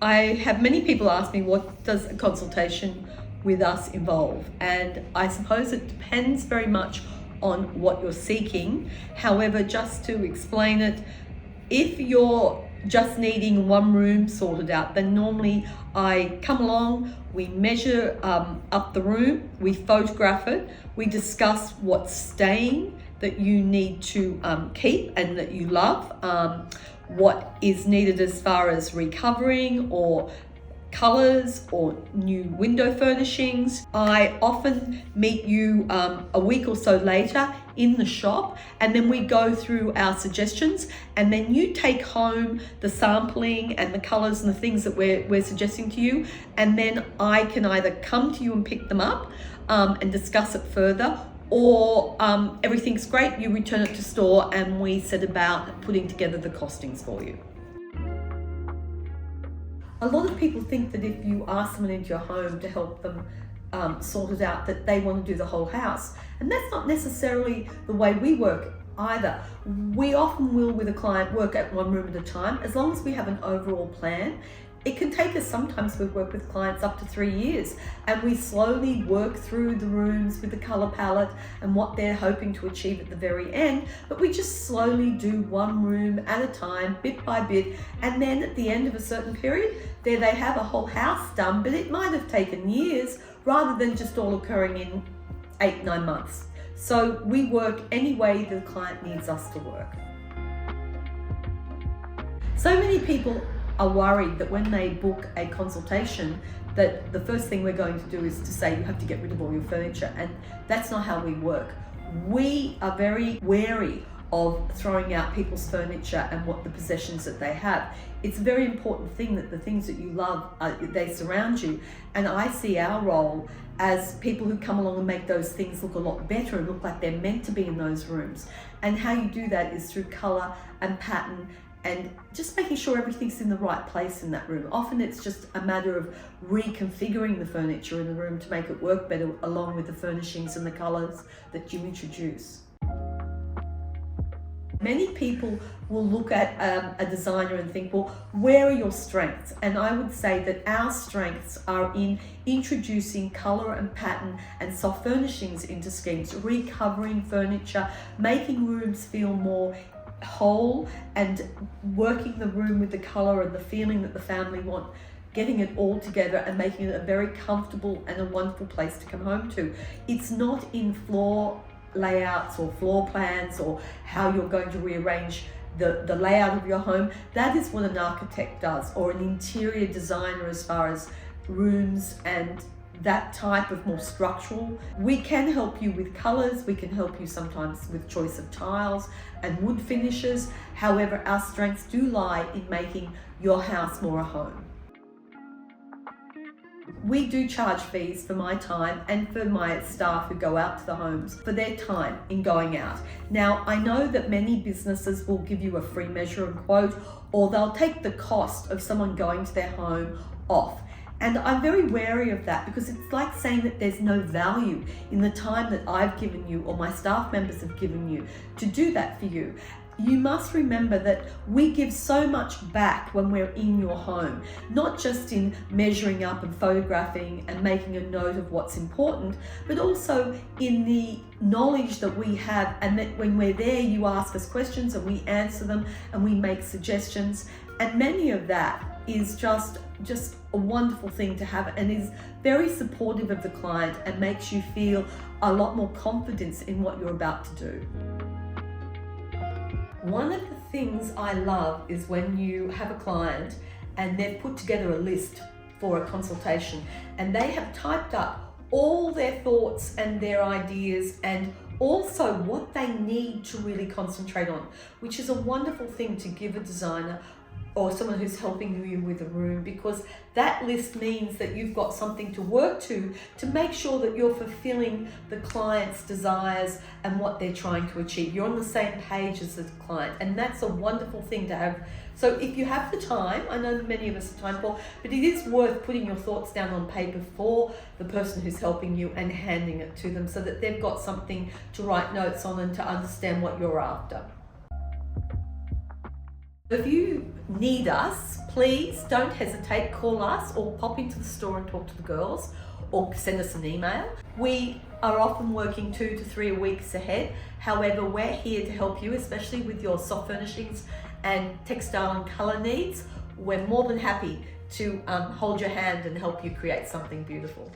I have many people ask me, what does a consultation with us involve? And I suppose it depends very much on what you're seeking. However, just to explain it, if you're just needing one room sorted out, then normally I come along, we measure up the room, we photograph it, we discuss what's staying that you need to keep and that you love, what is needed as far as recovering or colors or new window furnishings. I often meet you a week or so later in the shop, and then we go through our suggestions, and then you take home the sampling and the colors and the things that we're suggesting to you, and then I can either come to you and pick them up and discuss it further, or everything's great, you return it to store and we set about putting together the costings for you. A lot of people think that if you ask someone into your home to help them sort it out, that they want to do the whole house. And that's not necessarily the way we work either. We often will, with a client, work at one room at a time, as long as we have an overall plan. It can take us, sometimes we've worked with clients up to 3 years, and we slowly work through the rooms with the color palette and what they're hoping to achieve at the very end. But we just slowly do one room at a time, bit by bit, and then at the end of a certain period, there they have a whole house done, but it might have taken years rather than just all occurring in 8-9 months. So we work any way the client needs us to work. So many people are worried that when they book a consultation, that the first thing we're going to do is to say you have to get rid of all your furniture, and that's not how we work. We are very wary of throwing out people's furniture and what the possessions that they have. It's a very important thing that the things that you love, they surround you, and I see our role as people who come along and make those things look a lot better and look like they're meant to be in those rooms. And how you do that is through color and pattern, and just making sure everything's in the right place in that room. Often it's just a matter of reconfiguring the furniture in the room to make it work better, along with the furnishings and the colors that you introduce. Many people will look at a designer and think, well, where are your strengths? And I would say that our strengths are in introducing color and pattern and soft furnishings into schemes, recovering furniture, making rooms feel more whole, and working the room with the color and the feeling that the family want, getting it all together and making it a very comfortable and a wonderful place to come home to. It's not in floor layouts or floor plans or how you're going to rearrange the layout of your home. That is what an architect does, or an interior designer, as far as rooms and that type of more structural. We can help you with colors, we can help you sometimes with choice of tiles and wood finishes. However, our strengths do lie in making your house more a home. We do charge fees for my time and for my staff who go out to the homes for their time in going out. Now, I know that many businesses will give you a free measure and quote, or they'll take the cost of someone going to their home off. And I'm very wary of that, because it's like saying that there's no value in the time that I've given you or my staff members have given you to do that for you. You must remember that we give so much back when we're in your home, not just in measuring up and photographing and making a note of what's important, but also in the knowledge that we have, and that when we're there, you ask us questions and we answer them and we make suggestions. And many of that is just a wonderful thing to have, and is very supportive of the client and makes you feel a lot more confidence in what you're about to do. One of the things I love is when you have a client and they've put together a list for a consultation, and they have typed up all their thoughts and their ideas, and also what they need to really concentrate on, which is a wonderful thing to give a designer or someone who's helping you with a room, because that list means that you've got something to work to make sure that you're fulfilling the client's desires and what they're trying to achieve. You're on the same page as the client, and that's a wonderful thing to have. So if you have the time, I know many of us are time poor, but it is worth putting your thoughts down on paper for the person who's helping you and handing it to them, so that they've got something to write notes on and to understand what you're after. If you need us, please don't hesitate, call us or pop into the store and talk to the girls or send us an email. We are often working 2 to 3 weeks ahead. However, we're here to help you, especially with your soft furnishings and textile and colour needs. We're more than happy to hold your hand and help you create something beautiful.